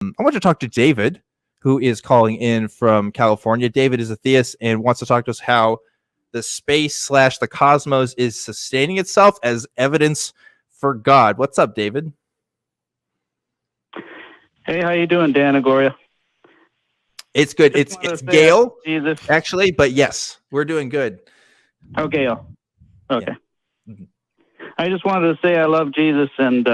I want to talk to David, who is calling in from California. David is a theist and wants to talk to us how the space / the cosmos is sustaining itself as evidence for God. What's up, David? Hey, how you doing, Dan and Gloria? It's good. It's Gayle, Jesus. actually, but yes, we're doing good. Oh, Gayle. Okay. Yeah. Mm-hmm. I just wanted to say I love Jesus, and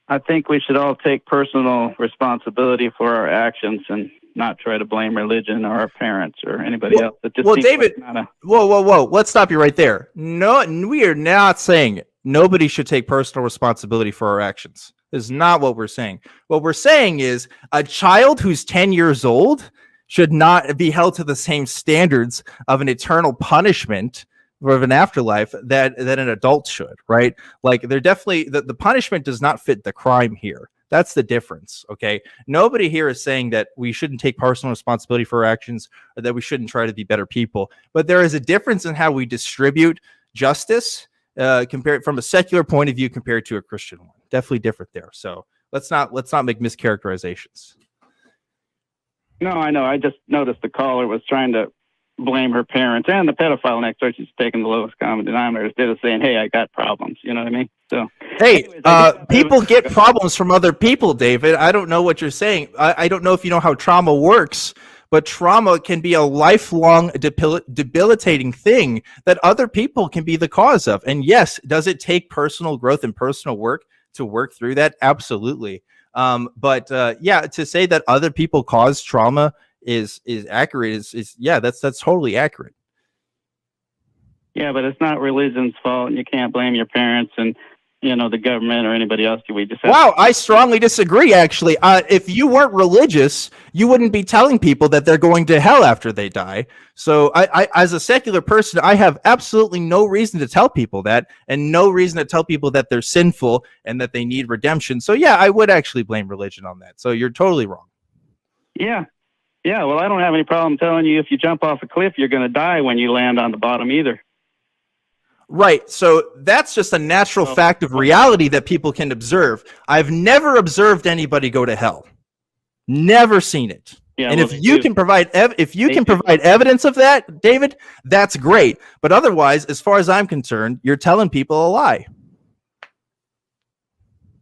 I think we should all take personal responsibility for our actions and not try to blame religion or our parents or anybody else. It just David, whoa. Let's stop you right there. No, we are not saying nobody should take personal responsibility for our actions. This is not what we're saying. What we're saying is a child who's 10 years old should not be held to the same standards of an eternal punishment or of an afterlife that an adult should, right? Like they're definitely, the punishment does not fit the crime here. That's the difference, okay? Nobody here is saying that we shouldn't take personal responsibility for our actions or that we shouldn't try to be better people. But there is a difference in how we distribute justice compared from a secular point of view compared to a Christian one. Definitely different there. So let's not make mischaracterizations. No, I know. I just noticed the caller was trying to blame her parents and the pedophile next door. She's taking the lowest common denominator instead of saying, hey, I got problems. You know what I mean? So hey, people get problems from other people, David. I don't know what you're saying. I don't know if you know how trauma works, but trauma can be a lifelong debilitating thing that other people can be the cause of. And yes, does it take personal growth and personal work to work through that? Absolutely. But to say that other people cause trauma is accurate is that's totally accurate. Yeah, but it's not religion's fault, and you can't blame your parents and the government or anybody else. We just I strongly disagree. Actually, if you weren't religious, you wouldn't be telling people that they're going to hell after they die. So, I as a secular person, I have absolutely no reason to tell people that, and no reason to tell people that they're sinful and that they need redemption. So, yeah, I would actually blame religion on that. So, you're totally wrong. Yeah. Well, I don't have any problem telling you if you jump off a cliff, you're going to die when you land on the bottom either. Right. So that's just a natural fact of reality that people can observe. I've never observed anybody go to hell. Never seen it. Yeah, and if you can provide evidence of that, David, that's great. But otherwise, as far as I'm concerned, you're telling people a lie.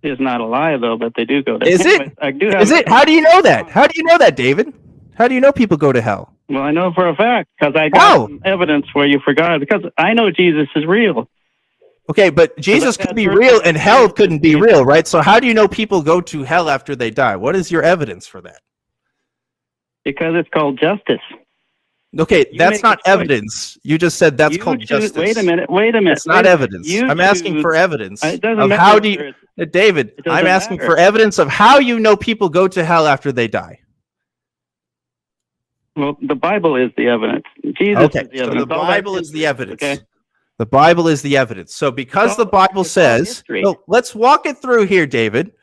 It's not a lie though, but they do go there. Is it? Is it? How do you know that? How do you know that, David? How do you know people go to hell? Well, I know for a fact because I got some evidence where you forgot, because I know Jesus is real. Okay, but Jesus could be real and hell couldn't be real, right? So how do you know people go to hell after they die? What is your evidence for that? Because it's called justice. Okay, that's not evidence. You just said that's called justice. Wait a minute. It's not evidence. I'm asking for evidence of how do you... David, I'm asking for evidence of how you know people go to hell after they die. Well, the Bible is the evidence. Jesus is the evidence. So the Bible is the evidence. Okay. The Bible is the evidence. So because the Bible says, let's walk it through here, David.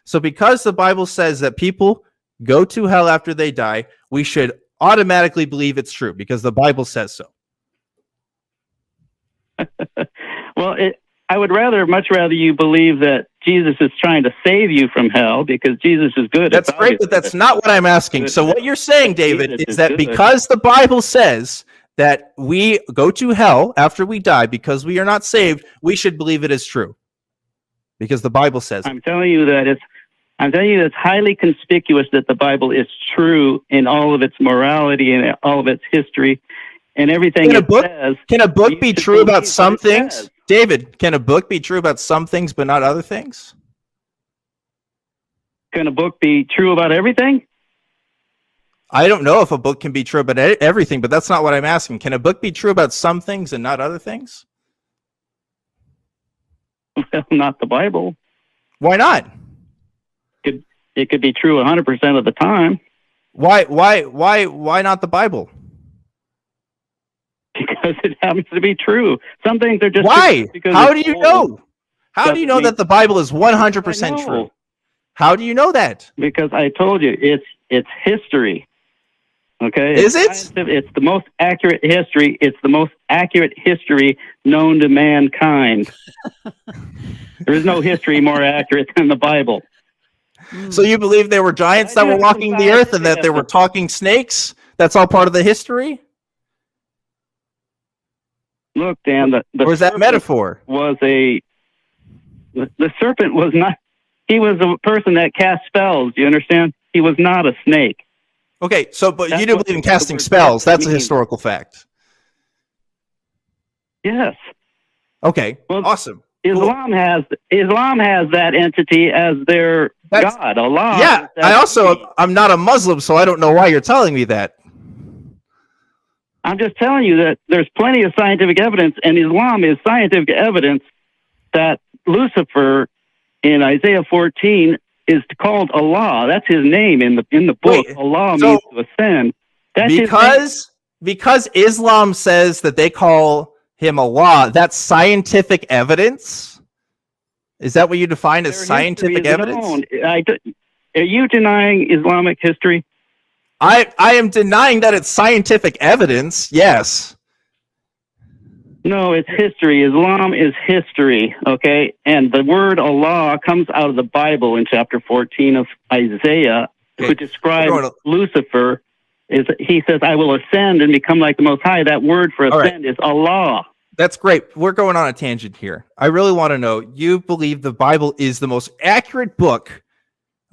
So because the Bible says that people go to hell after they die, we should automatically believe it's true because the Bible says so. Well, I would much rather you believe that Jesus is trying to save you from hell because Jesus is good. That's great, but that's not what I'm asking. So what you're saying, David, is that because the Bible says that we go to hell after we die because we are not saved, we should believe it is true. Because the Bible says it. I'm telling you that it's highly conspicuous that the Bible is true in all of its morality and all of its history and everything it says. Can a book be true about some things? David, can a book be true about some things but not other things? Can a book be true about everything? I don't know if a book can be true about everything, but that's not what I'm asking. Can a book be true about some things and not other things? Well, not the Bible. Why not? It could be true 100% of the time. Why not the Bible? Because it happens to be true. Some things are just why? How do you know? How do you know that the Bible is 100% true? How do you know that? Because I told you it's history. Okay. Is it? It's the most accurate history. It's the most accurate history known to mankind. There is no history more accurate than the Bible. So you believe there were giants that were walking the earth and that there were talking snakes? That's all part of the history? Look, Dan, or is that metaphor? The serpent was not, he was a person that cast spells. Do you understand? He was not a snake. Okay, so, but you do believe in casting spells. That's a historical fact. Yes. Okay, well, awesome. Islam has that entity as their God, Allah. Yeah, I'm not a Muslim, so I don't know why you're telling me that. I'm just telling you that there's plenty of scientific evidence, and Islam is scientific evidence that Lucifer in Isaiah 14 is called Allah. That's his name in the book. Wait, Allah means to ascend. That's because Islam says that they call him Allah. That's scientific evidence. Is that what you define as scientific evidence? Are you denying Islamic history? I am denying that it's scientific evidence. Yes. No, it's history. Islam is history, okay? And the word Allah comes out of the Bible in chapter 14 of Isaiah, who describes Lucifer. He says, I will ascend and become like the Most High. That word for ascend is Allah. That's great. We're going on a tangent here. I really want to know, you believe the Bible is the most accurate book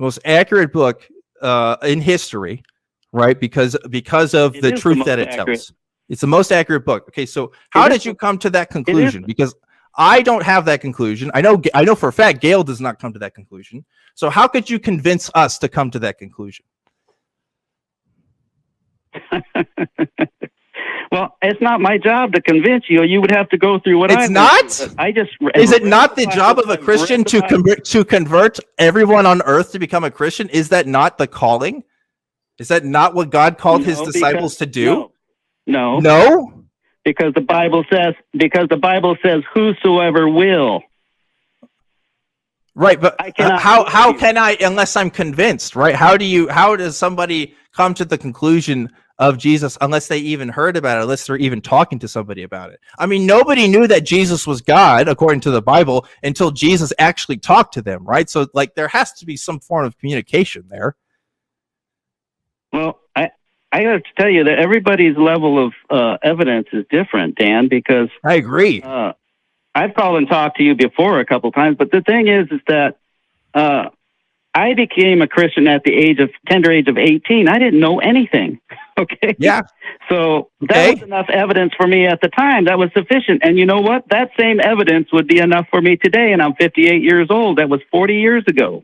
in history, right? Because of the truth that it tells. It's the most accurate book. Okay, so how did you come to that conclusion? Because I don't have that conclusion. I know for a fact Gayle does not come to that conclusion. So how could you convince us to come to that conclusion? Well, it's not my job to convince you. You would have to go through what it's not. Is it not the job of a Christian to convert everyone on earth to become a Christian? Is that not the calling? Is that not what God called his disciples to do? No. Because the Bible says whosoever will. Right, but how can I, unless I'm convinced, right? How does somebody come to the conclusion of Jesus unless they even heard about it, unless they're even talking to somebody about it? I mean, nobody knew that Jesus was God, according to the Bible, until Jesus actually talked to them, right? So, like, there has to be some form of communication there. Well, I have to tell you that everybody's level of evidence is different, Dan, because I agree. I've called and talked to you before a couple times, but the thing is that I became a Christian at the tender age of 18. I didn't know anything. Okay. Yeah. So that was enough evidence for me at the time. That was sufficient. And you know what? That same evidence would be enough for me today. And I'm 58 years old. That was 40 years ago.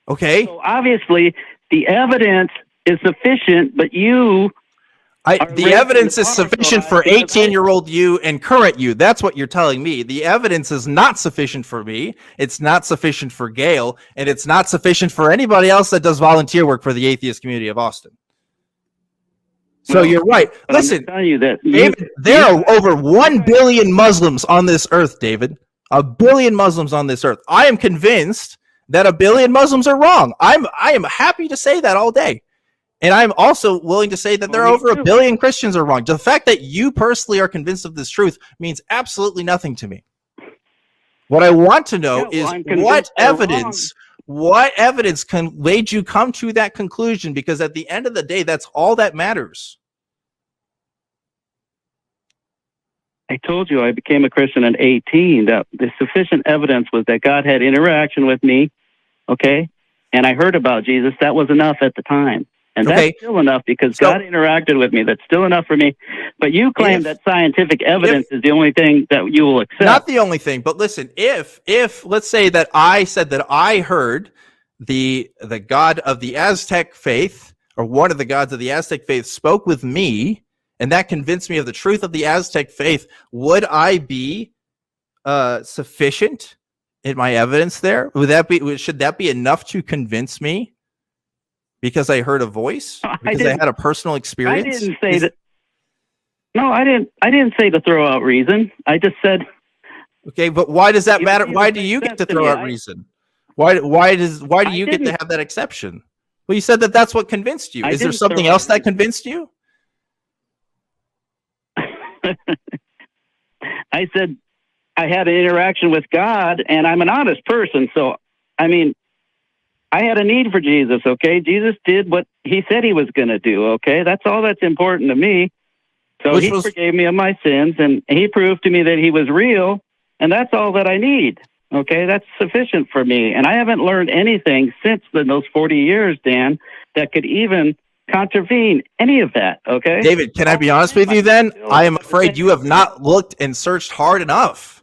Okay. So obviously the evidence is sufficient, but the evidence is sufficient for 18-year-old you and current you. That's what you're telling me. The evidence is not sufficient for me. It's not sufficient for Gayle, and it's not sufficient for anybody else that does volunteer work for the Atheist Community of Austin. So you're right. Listen, David, there are over 1 billion Muslims on this earth, David. 1 billion Muslims on this earth. I am convinced that 1 billion Muslims are wrong. I am happy to say that all day. And I'm also willing to say that there are over 1 billion Christians are wrong. The fact that you personally are convinced of this truth means absolutely nothing to me. What I want to know is what evidence made you come to that conclusion? Because at the end of the day, that's all that matters. I told you I became a Christian at 18. That the sufficient evidence was that God had interaction with me, okay? And I heard about Jesus. That was enough at the time. And that's still enough because God interacted with me. That's still enough for me. But you claim that scientific evidence is the only thing that you will accept. Not the only thing, but listen, if let's say that I said that I heard the God of the Aztec faith, or one of the gods of the Aztec faith, spoke with me, and that convinced me of the truth of the Aztec faith, would I be sufficient in my evidence there? Should that be enough to convince me? Because I heard a voice? Because I had a personal experience? I didn't say that. No, I didn't say to throw out reason. I just said. Okay, but why does that matter? Why do you get to throw out reason? Why do you get to have that exception? Well, you said that that's what convinced you. Is there something else that convinced you? I said I had an interaction with God, and I'm an honest person. So, I mean, I had a need for Jesus, okay? Jesus did what he said he was going to do, okay? That's all that's important to me. So he forgave me of my sins, and he proved to me that he was real, and that's all that I need, okay? That's sufficient for me. And I haven't learned anything since those 40 years, Dan, that could even contravene any of that, okay? David, can I be honest with you then? I am afraid you have not looked and searched hard enough.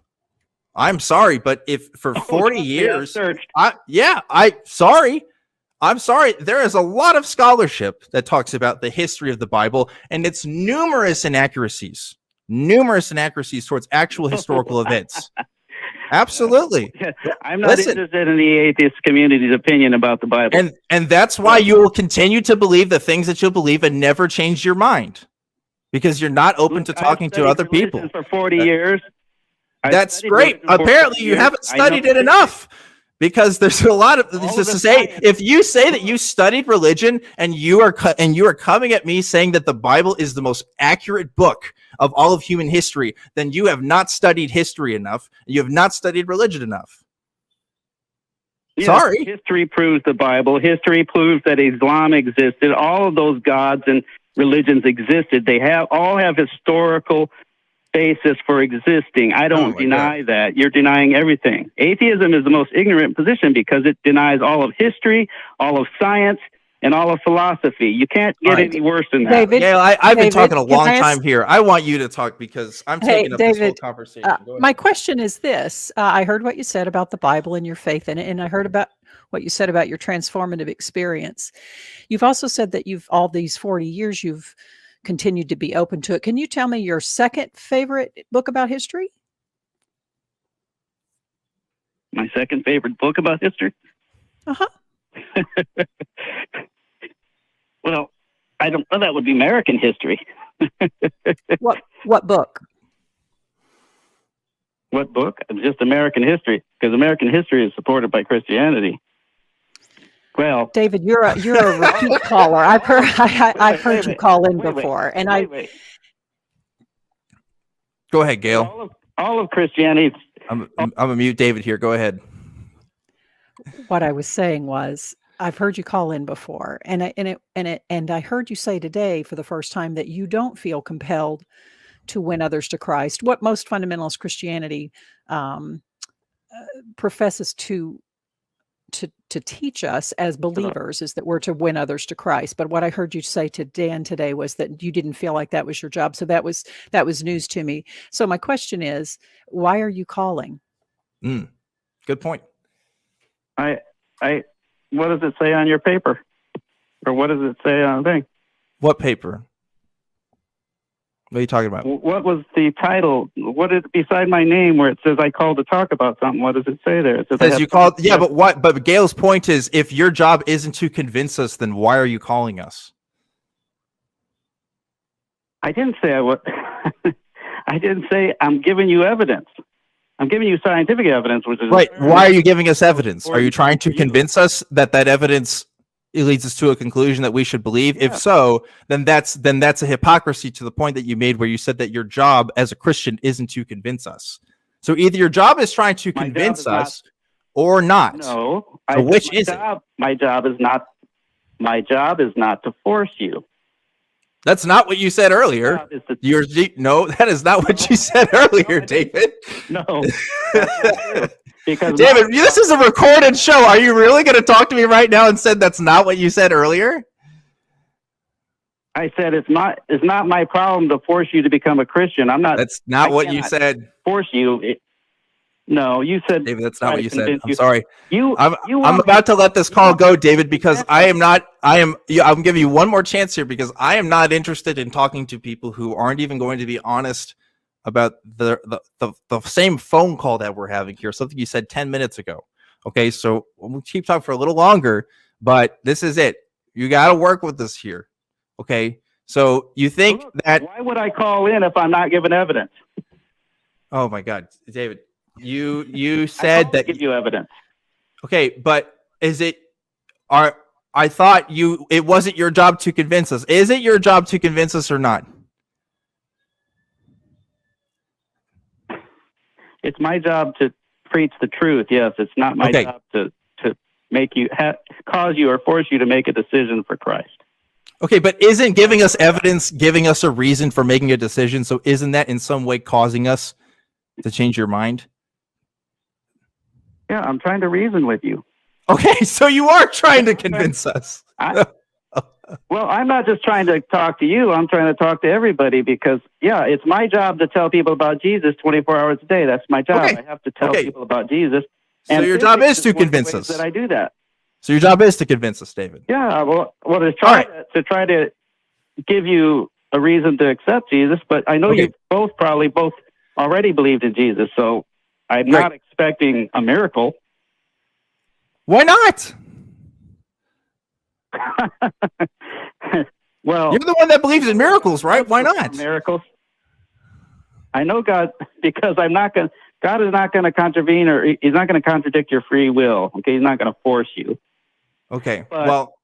I'm sorry, but if for 40 years, I'm sorry. There is a lot of scholarship that talks about the history of the Bible and its numerous inaccuracies towards actual historical events. Absolutely. I'm not interested in the atheist community's opinion about the Bible. And that's why you will continue to believe the things that you'll believe and never change your mind, because you're not open to talking to other people. For 40 years. That's great. Apparently you haven't studied it enough, because there's a lot of this to say. If you say that you studied religion and you are coming at me saying that the Bible is the most accurate book of all of human history, then you have not studied history enough. You have not studied religion enough. Yes, sorry. History proves the Bible. History proves that Islam existed. All of those gods and religions existed. They all have historical basis for existing. I don't deny that. You're denying everything. Atheism is the most ignorant position because it denies all of history, all of science, and all of philosophy. You can't get any worse than that. David, Gayle, I've been talking a long time here. I want you to talk because I'm taking up this whole conversation. My question is this. I heard what you said about the Bible and your faith in it, and I heard about what you said about your transformative experience. You've also said that all these 40 years, you've continued to be open to it. Can you tell me your second favorite book about history? My second favorite book about history? Uh-huh. Well, I don't know. That would be American history. What book? What book? Just American history, because American history is supported by Christianity. Well, David, you're a repeat caller. I've heard you call in before, and Go ahead, Gayle. All of Christianity. I'm gonna mute David here. Go ahead. What I was saying was, I've heard you call in before, and I heard you say today for the first time that you don't feel compelled to win others to Christ. What most fundamentalist Christianity professes to teach us as believers is that we're to win others to Christ. But what I heard you say to Dan today was that you didn't feel like that was your job. So that was news to me. So my question is, why are you calling? Good point. What does it say on your paper? Or what does it say on the thing? What paper? What are you talking about? What was the title? What is beside my name where it says I called to talk about something? What does it say there? It says you called. Yeah, but what? But Gayle's point is, if your job isn't to convince us, then why are you calling us? I didn't say I was. I didn't say I'm giving you evidence. I'm giving you scientific evidence, which is right. Why are you giving us evidence? Are you trying to convince us that evidence leads us to a conclusion that we should believe? Yeah. If so, then that's a hypocrisy to the point that you made, where you said that your job as a Christian isn't to convince us. So either your job is trying to convince us or not. No. So which is it? My job is not to force you. That's not what you said earlier. No, that is not what you said earlier, David. No. Because David, this is a recorded show. Are you really going to talk to me right now and said that's not what you said earlier? I said it's not my problem to force you to become a Christian. I'm not. That's not what you said. Force you. No, you said. David, that's not what you said. I'm sorry. I'm about to let this call go, David, because I'm giving you one more chance here, because I am not interested in talking to people who aren't even going to be honest about the same phone call that we're having here, something you said 10 minutes ago. Okay, so we'll keep talking for a little longer, but this is it. You got to work with this here. Okay, so you think that... Why would I call in if I'm not giving evidence? Oh my God, David, you said that... give you evidence. Okay, but I thought it wasn't your job to convince us. Is it your job to convince us or not? It's my job to preach the truth. Yes, it's not my job to cause you or force you to make a decision for Christ. Okay, but isn't giving us evidence giving us a reason for making a decision? So isn't that in some way causing us to change your mind? Yeah, I'm trying to reason with you. Okay, so you are trying to convince us. Well, I'm not just trying to talk to you. I'm trying to talk to everybody because, yeah, it's my job to tell people about Jesus 24 hours a day. That's my job. Okay. I have to tell people about Jesus. So your job is to convince us. That I do that. So your job is to convince us, David. Yeah, well, to try to give you a reason to accept Jesus, but I know you probably both already believed in Jesus, so I'm not expecting a miracle. Why not? Well, you're the one that believes in miracles, right? Why not? Miracles. I know God, because God is not going to contravene, or he's not going to contradict your free will. Okay, he's not going to force you. Okay, but, well,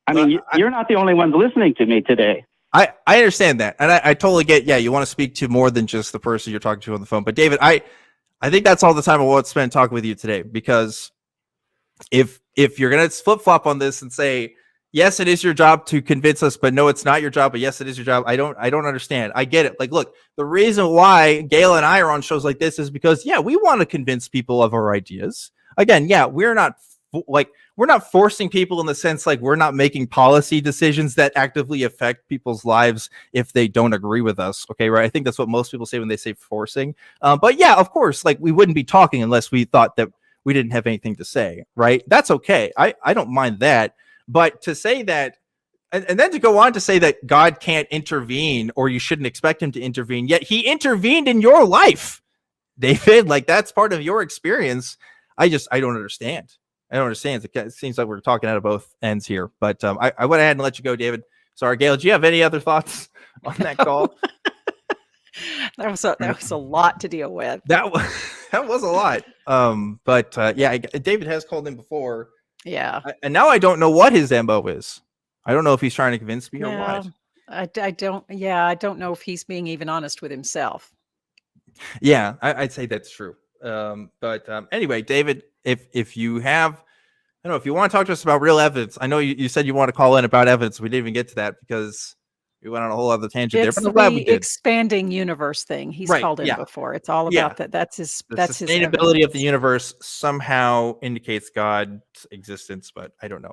I mean, you're not the only ones listening to me today. I understand that, and I totally get. Yeah, you want to speak to more than just the person you're talking to on the phone. But David, I think that's all the time I want to spend talking with you today, because if you're gonna flip flop on this and say yes, it is your job to convince us, but no, it's not your job, but yes, it is your job, I don't understand. I get it. Like, look, the reason why Gayle and I are on shows like this is because we want to convince people of our ideas. Again, we're not forcing people in the sense like we're not making policy decisions that actively affect people's lives if they don't agree with us. Okay, right? I think that's what most people say when they say forcing. But yeah, of course, like we wouldn't be talking unless we thought that we didn't have anything to say, right? That's okay. I don't mind that. But to say that, and then to go on to say that God can't intervene or you shouldn't expect him to intervene, yet he intervened in your life, David, like that's part of your experience. I don't understand. I don't understand. It seems like we're talking out of both ends here, but I went ahead and let you go, David. Sorry, Gayle, do you have any other thoughts on that call? That was a lot to deal with. That was a lot. David has called in before. Yeah. And now I don't know what his MO is. I don't know if he's trying to convince me or what. I don't know if he's being even honest with himself. Yeah, I'd say that's true. Anyway, David, if you have, I don't know, if you want to talk to us about real evidence, I know you said you want to call in about evidence. We didn't even get to that because we went on a whole other tangent there. But I'm glad we did. Expanding universe thing. He's called in before. It's all about that. That's his sustainability of the universe somehow indicates God's existence, but I don't know.